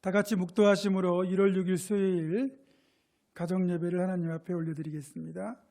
다 같이 묵도하심으로 1월 6일 수요일 가정예배를 하나님 앞에 올려드리겠습니다.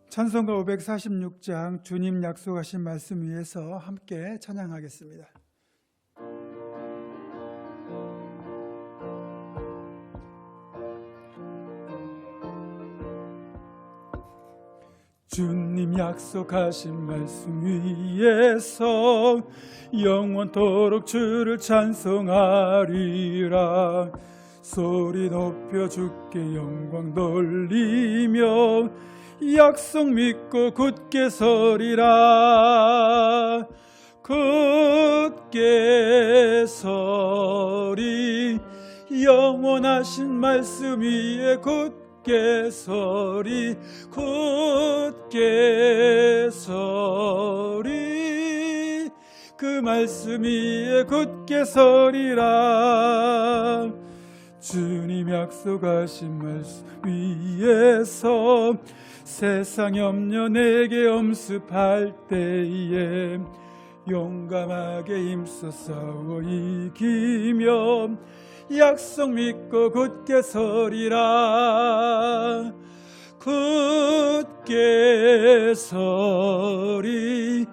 찬송가 546장 주님 약속하신 말씀 위에서 함께 찬양하겠습니다. 주님 약속하신 말씀 위에서 영원토록 주를 찬송하리라. 소리 높여 주께 영광 돌리며 약속 믿고 굳게 서리라. 굳게 서리 영원하신 말씀 위에 굳게 서리. 굳게 서리 그 말씀 위에 굳게 서리라. 주님 약속하신 말씀 위에서 세상 염려 내게 엄습할 때에 용감하게 힘써 싸워 이기며 약속 믿고 굳게 서리라. 굳게 서리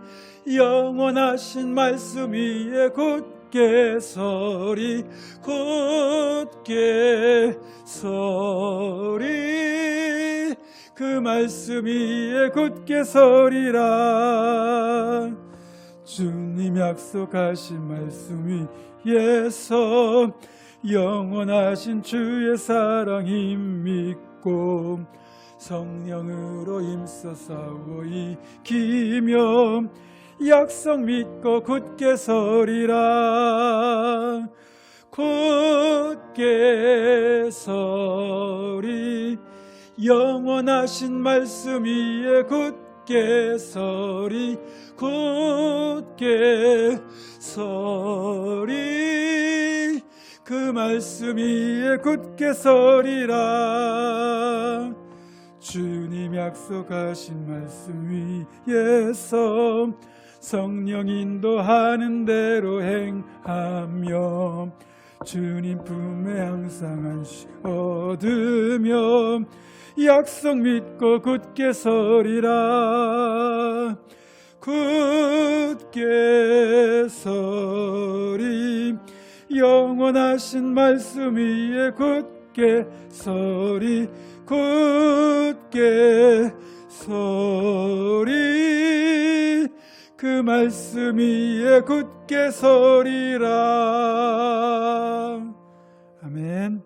영원하신 말씀 위에 굳게 서리. 굳게 서리 그 말씀 위에 굳게 서리라. 주님 약속하신 말씀 위에서 영원하신 주의 사랑 힘입고 성령으로 힘써 싸워 이기며 약속 믿고 굳게 서리라. 굳게 서리 영원하신 말씀 위에 굳게 서리. 굳게 서리 그 말씀 위에 굳게 서리라. 주님 약속하신 말씀 위에서 성령 인도하는 대로 행하며 주님 품에 항상 안식 얻으며 약속 믿고 굳게 서리라. 굳게 서리 영원하신 말씀 위에 굳게 서리. 굳게 서리 그 말씀 위에 굳게 서리라. 아멘.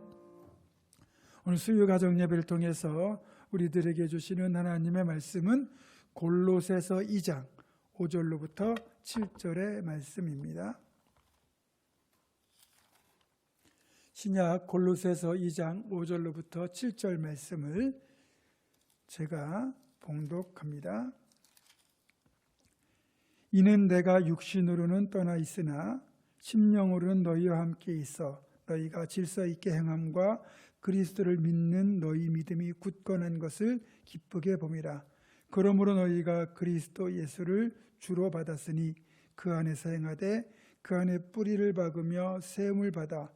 오늘 수요 가정 예배를 통해서 우리들에게 주시는 하나님의 말씀은 골로새서 2장 5절로부터 7절의 말씀입니다. 신약 골로새서 2장 5절로부터 7절 말씀을 제가 봉독합니다. 이는 내가 육신으로는 떠나 있으나 심령으로는 너희와 함께 있어 너희가 질서 있게 행함과 그리스도를 믿는 너희 믿음이 굳건한 것을 기쁘게 봄이라. 그러므로 너희가 그리스도 예수를 주로 받았으니 그 안에서 행하되 그 안에 뿌리를 박으며 세움을 받아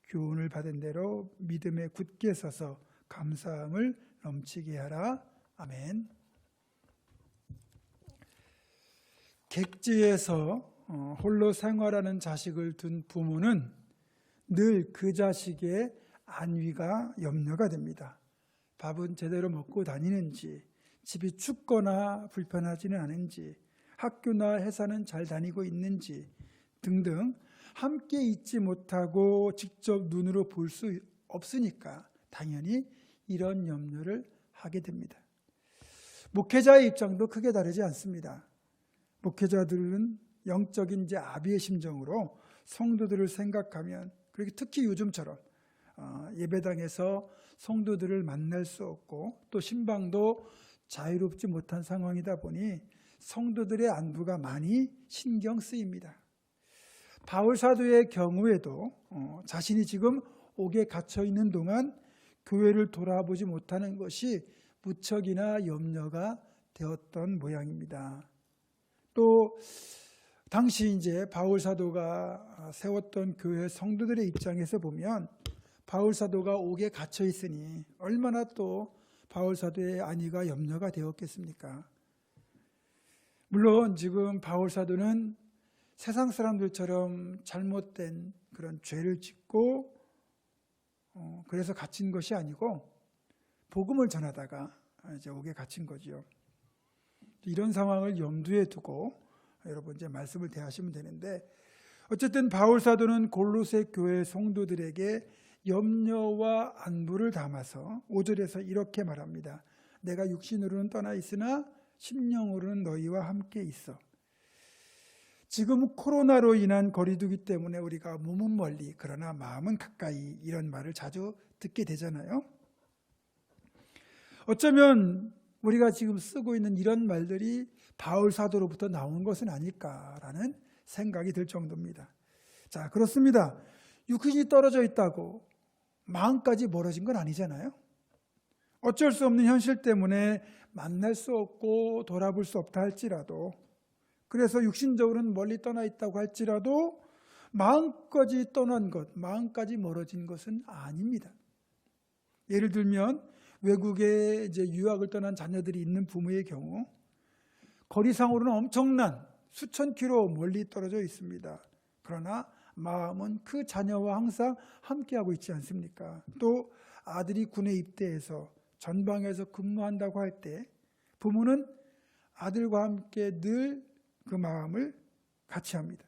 교훈을 받은 대로 믿음에 굳게 서서 감사함을 넘치게 하라. 아멘. 객지에서 홀로 생활하는 자식을 둔 부모는 늘 그 자식의 안위가 염려가 됩니다. 밥은 제대로 먹고 다니는지, 집이 춥거나 불편하지는 않은지, 학교나 회사는 잘 다니고 있는지 등등 함께 있지 못하고 직접 눈으로 볼 수 없으니까 당연히 이런 염려를 하게 됩니다. 목회자의 입장도 크게 다르지 않습니다. 목회자들은 영적인 아비의 심정으로 성도들을 생각하면, 그렇게 특히 요즘처럼 예배당에서 성도들을 만날 수 없고 또 신방도 자유롭지 못한 상황이다 보니 성도들의 안부가 많이 신경 쓰입니다. 바울 사도의 경우에도 자신이 지금 옥에 갇혀 있는 동안 교회를 돌아보지 못하는 것이 무척이나 염려가 되었던 모양입니다. 또 당시 이제 바울 사도가 세웠던 교회 성도들의 입장에서 보면 바울 사도가 옥에 갇혀 있으니 얼마나 또 바울 사도의 안위가 염려가 되었겠습니까? 물론 지금 바울 사도는 세상 사람들처럼 잘못된 그런 죄를 짓고 그래서 갇힌 것이 아니고 복음을 전하다가 이제 옥에 갇힌 거죠. 이런 상황을 염두에 두고 여러분 이제 말씀을 대하시면 되는데, 어쨌든 바울 사도는 골로새 교회 성도들에게 염려와 안부를 담아서 5절에서 이렇게 말합니다. 내가 육신으로는 떠나 있으나 심령으로는 너희와 함께 있어. 지금 코로나로 인한 거리두기 때문에 우리가 몸은 멀리 그러나 마음은 가까이, 이런 말을 자주 듣게 되잖아요. 어쩌면 우리가 지금 쓰고 있는 이런 말들이 바울 사도로부터 나온 것은 아닐까라는 생각이 들 정도입니다. 자, 그렇습니다. 육신이 떨어져 있다고 마음까지 멀어진 건 아니잖아요. 어쩔 수 없는 현실 때문에 만날 수 없고 돌아볼 수 없다 할지라도, 그래서 육신적으로는 멀리 떠나 있다고 할지라도 마음까지 떠난 것, 마음까지 멀어진 것은 아닙니다. 예를 들면 외국에 이제 유학을 떠난 자녀들이 있는 부모의 경우 거리상으로는 엄청난 수천 킬로 멀리 떨어져 있습니다. 그러나 마음은 그 자녀와 항상 함께하고 있지 않습니까? 또 아들이 군에 입대해서 전방에서 근무한다고 할 때 부모는 아들과 함께 늘 그 마음을 같이 합니다.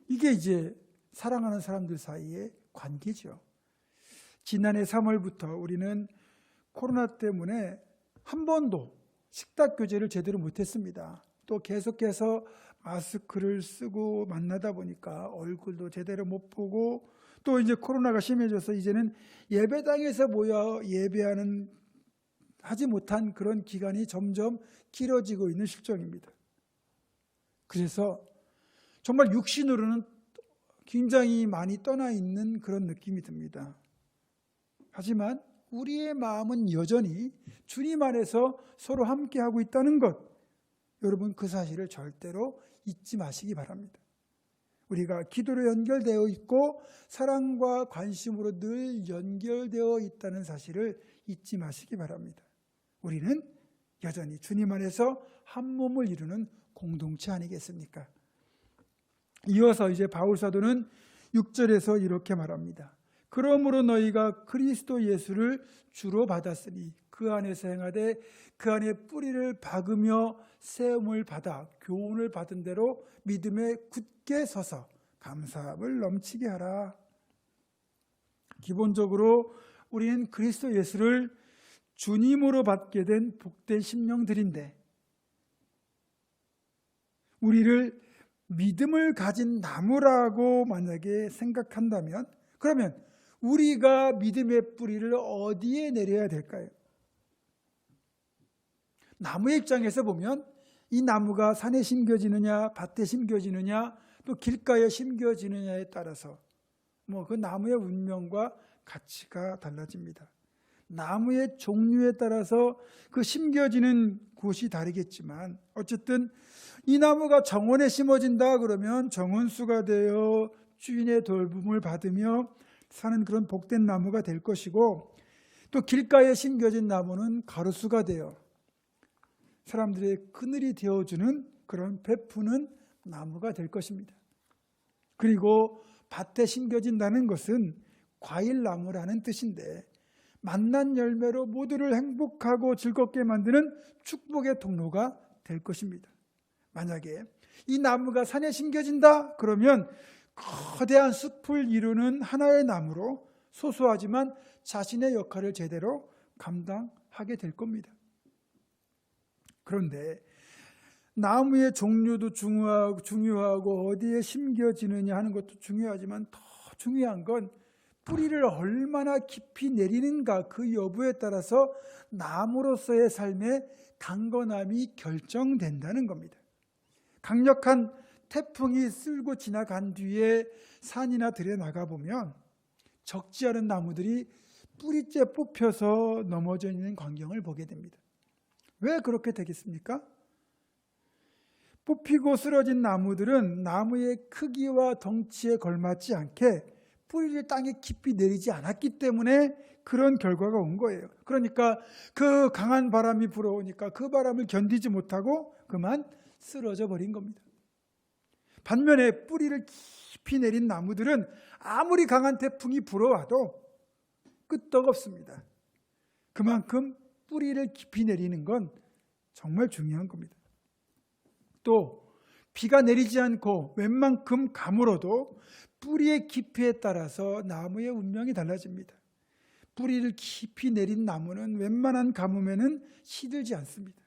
이게 이제 사랑하는 사람들 사이의 관계죠. 지난해 3월부터 우리는 코로나 때문에 한 번도 식탁 교제를 제대로 못했습니다. 또 계속해서 마스크를 쓰고 만나다 보니까 얼굴도 제대로 못 보고, 또 이제 코로나가 심해져서 이제는 예배당에서 모여 예배하는 하지 못한 그런 기간이 점점 길어지고 있는 실정입니다. 그래서 정말 육신으로는 굉장히 많이 떠나 있는 그런 느낌이 듭니다. 하지만 우리의 마음은 여전히 주님 안에서 서로 함께하고 있다는 것, 여러분 그 사실을 절대로 잊지 마시기 바랍니다. 우리가 기도로 연결되어 있고 사랑과 관심으로 늘 연결되어 있다는 사실을 잊지 마시기 바랍니다. 우리는 여전히 주님 안에서 한 몸을 이루는 공동체 아니겠습니까? 이어서 이제 바울 사도는 6절에서 이렇게 말합니다. 그러므로 너희가 그리스도 예수를 주로 받았으니 그 안에서 행하되 그 안에 뿌리를 박으며 세움을 받아 교훈을 받은 대로 믿음에 굳게 서서 감사함을 넘치게 하라. 기본적으로 우리는 그리스도 예수를 주님으로 받게 된 복된 심령들인데, 우리를 믿음을 가진 나무라고 만약에 생각한다면, 그러면 우리가 믿음의 뿌리를 어디에 내려야 될까요? 나무의 입장에서 보면 이 나무가 산에 심겨지느냐 밭에 심겨지느냐 또 길가에 심겨지느냐에 따라서 그 나무의 운명과 가치가 달라집니다. 나무의 종류에 따라서 그 심겨지는 곳이 다르겠지만, 어쨌든 이 나무가 정원에 심어진다 그러면 정원수가 되어 주인의 돌봄을 받으며 사는 그런 복된 나무가 될 것이고, 또 길가에 심겨진 나무는 가로수가 되어 사람들의 그늘이 되어주는 그런 베푸는 나무가 될 것입니다. 그리고 밭에 심겨진다는 것은 과일나무라는 뜻인데, 만난 열매로 모두를 행복하고 즐겁게 만드는 축복의 통로가 될 것입니다. 만약에 이 나무가 산에 심겨진다 그러면 거대한 숲을 이루는 하나의 나무로 소소하지만 자신의 역할을 제대로 감당하게 될 겁니다. 그런데 나무의 종류도 중요하고 어디에 심겨지느냐 하는 것도 중요하지만 더 중요한 건 뿌리를 얼마나 깊이 내리는가 그 여부에 따라서 나무로서의 삶의 강건함이 결정된다는 겁니다. 강력한 태풍이 쓸고 지나간 뒤에 산이나 들에 나가보면 적지 않은 나무들이 뿌리째 뽑혀서 넘어져 있는 광경을 보게 됩니다. 왜 그렇게 되겠습니까? 뽑히고 쓰러진 나무들은 나무의 크기와 덩치에 걸맞지 않게 뿌리를 땅에 깊이 내리지 않았기 때문에 그런 결과가 온 거예요. 그러니까 그 강한 바람이 불어오니까 그 바람을 견디지 못하고 그만 쓰러져 버린 겁니다. 반면에 뿌리를 깊이 내린 나무들은 아무리 강한 태풍이 불어와도 끄떡없습니다. 그만큼 뿌리를 깊이 내리는 건 정말 중요한 겁니다. 또 비가 내리지 않고 웬만큼 가물어도 뿌리의 깊이에 따라서 나무의 운명이 달라집니다. 뿌리를 깊이 내린 나무는 웬만한 가뭄에는 시들지 않습니다.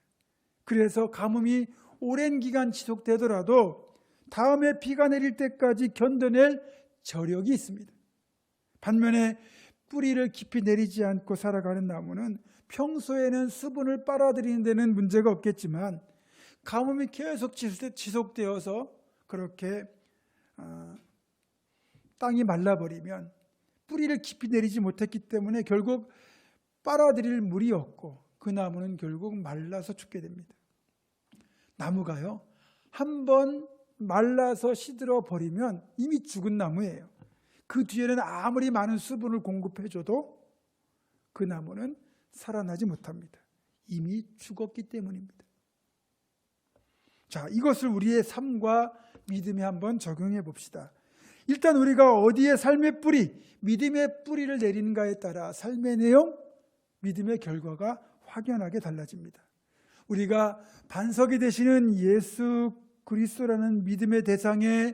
그래서 가뭄이 오랜 기간 지속되더라도 다음에 비가 내릴 때까지 견뎌낼 저력이 있습니다. 반면에 뿌리를 깊이 내리지 않고 살아가는 나무는 평소에는 수분을 빨아들이는 데는 문제가 없겠지만 가뭄이 계속 지속되어서 그렇게 땅이 말라버리면 뿌리를 깊이 내리지 못했기 때문에 결국 빨아들일 물이 없고 그 나무는 결국 말라서 죽게 됩니다. 나무가요, 한번 말라서 시들어 버리면 이미 죽은 나무예요. 그 뒤에는 아무리 많은 수분을 공급해줘도 그 나무는 살아나지 못합니다. 이미 죽었기 때문입니다. 자, 이것을 우리의 삶과 믿음에 한번 적용해 봅시다. 일단 우리가 어디에 삶의 뿌리, 믿음의 뿌리를 내리는가에 따라 삶의 내용, 믿음의 결과가 확연하게 달라집니다. 우리가 반석이 되시는 예수 그리스도라는 믿음의 대상에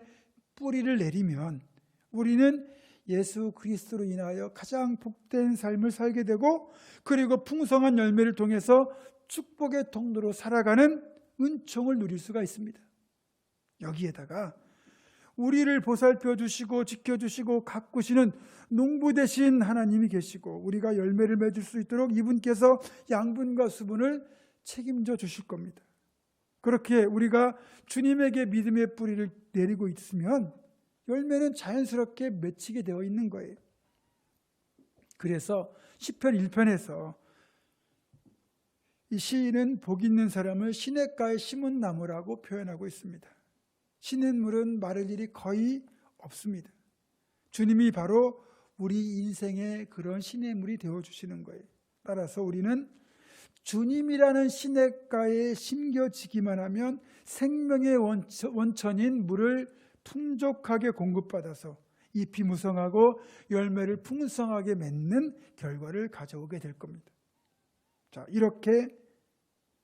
뿌리를 내리면 우리는 예수 그리스도로 인하여 가장 복된 삶을 살게 되고 그리고 풍성한 열매를 통해서 축복의 통로로 살아가는 은총을 누릴 수가 있습니다. 여기에다가 우리를 보살펴 주시고 지켜주시고 가꾸시는 농부 되신 하나님이 계시고 우리가 열매를 맺을 수 있도록 이분께서 양분과 수분을 책임져 주실 겁니다. 그렇게 우리가 주님에게 믿음의 뿌리를 내리고 있으면 열매는 자연스럽게 맺히게 되어 있는 거예요. 그래서 시편 1편에서 이 시인은 복 있는 사람을 시냇가에 심은 나무라고 표현하고 있습니다. 시냇물은 마를 일이 거의 없습니다. 주님이 바로 우리 인생의 그런 시냇물이 되어주시는 거예요. 따라서 우리는 주님이라는 시냇가에 심겨지기만 하면 생명의 원천인 물을 풍족하게 공급받아서 잎이 무성하고 열매를 풍성하게 맺는 결과를 가져오게 될 겁니다. 자, 이렇게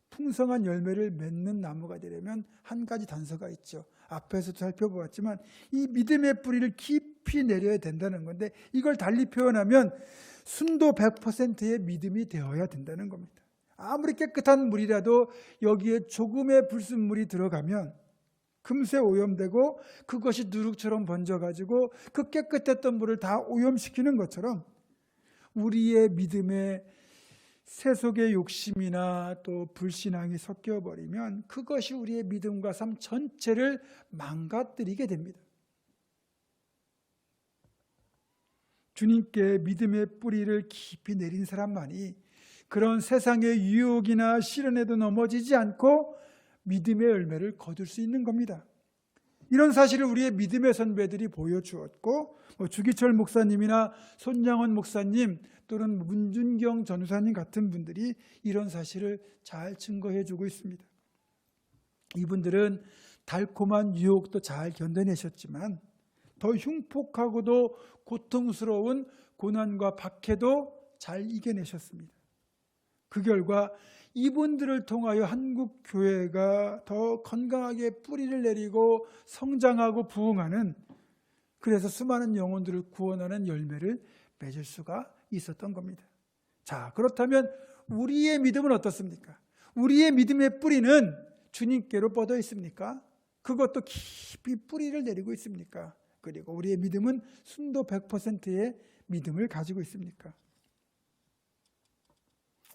풍성한 열매를 맺는 나무가 되려면 한 가지 단서가 있죠. 앞에서도 살펴보았지만 이 믿음의 뿌리를 깊이 내려야 된다는 건데 이걸 달리 표현하면 순도 100%의 믿음이 되어야 된다는 겁니다. 아무리 깨끗한 물이라도 여기에 조금의 불순물이 들어가면 금세 오염되고 그것이 누룩처럼 번져가지고 그 깨끗했던 물을 다 오염시키는 것처럼 우리의 믿음에 세속의 욕심이나 또 불신앙이 섞여버리면 그것이 우리의 믿음과 삶 전체를 망가뜨리게 됩니다. 주님께 믿음의 뿌리를 깊이 내린 사람만이 그런 세상의 유혹이나 시련에도 넘어지지 않고 믿음의 열매를 거둘 수 있는 겁니다. 이런 사실을 우리의 믿음의 선배들이 보여주었고 주기철 목사님이나 손양원 목사님 또는 문준경 전우사님 같은 분들이 이런 사실을 잘 증거해 주고 있습니다. 이분들은 달콤한 유혹도 잘 견뎌내셨지만 더 흉폭하고도 고통스러운 고난과 박해도 잘 이겨내셨습니다. 그 결과 이분들을 통하여 한국 교회가 더 건강하게 뿌리를 내리고 성장하고 부흥하는, 그래서 수많은 영혼들을 구원하는 열매를 맺을 수가 있었던 겁니다. 자, 그렇다면 우리의 믿음은 어떻습니까? 우리의 믿음의 뿌리는 주님께로 뻗어 있습니까? 그것도 깊이 뿌리를 내리고 있습니까? 그리고 우리의 믿음은 순도 100%의 믿음을 가지고 있습니까?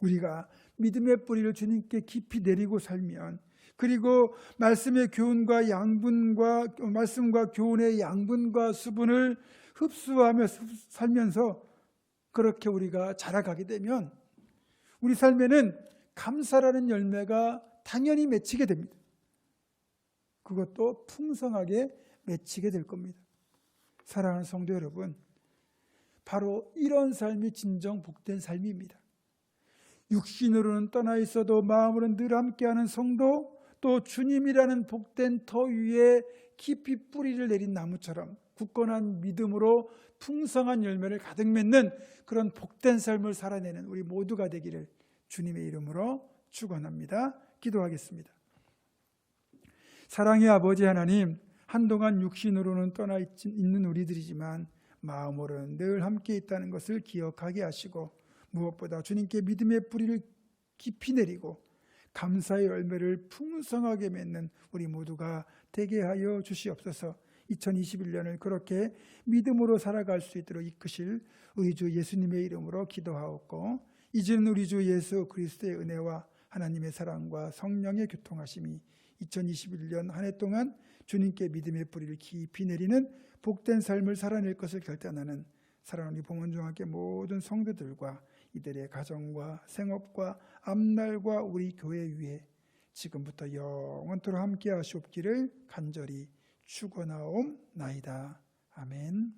우리가 믿음의 뿌리를 주님께 깊이 내리고 살면, 그리고 말씀의 교훈과 양분과 말씀과 교훈의 양분과 수분을 흡수하며 살면서 그렇게 우리가 자라가게 되면 우리 삶에는 감사라는 열매가 당연히 맺히게 됩니다. 그것도 풍성하게 맺히게 될 겁니다. 사랑하는 성도 여러분, 바로 이런 삶이 진정 복된 삶입니다. 육신으로는 떠나 있어도 마음으로는 늘 함께하는 성도, 또 주님이라는 복된 터 위에 깊이 뿌리를 내린 나무처럼 굳건한 믿음으로 풍성한 열매를 가득 맺는 그런 복된 삶을 살아내는 우리 모두가 되기를 주님의 이름으로 축원합니다. 기도하겠습니다. 사랑의 아버지 하나님, 한동안 육신으로는 떠나 있는 우리들이지만 마음으로는 늘 함께 있다는 것을 기억하게 하시고, 무엇보다 주님께 믿음의 뿌리를 깊이 내리고 감사의 열매를 풍성하게 맺는 우리 모두가 되게 하여 주시옵소서. 2021년을 그렇게 믿음으로 살아갈 수 있도록 이끄실 우리 주 예수님의 이름으로 기도하옵고, 이제는 우리 주 예수 그리스도의 은혜와 하나님의 사랑과 성령의 교통하심이 2021년 한 해 동안 주님께 믿음의 뿌리를 깊이 내리는 복된 삶을 살아낼 것을 결단하는 사랑하는 봉헌중학교 모든 성도들과 이들의 가정과 생업과 앞날과 우리 교회 위에 지금부터 영원토록 함께 하시옵기를 간절히 축원하옵나이다. 아멘.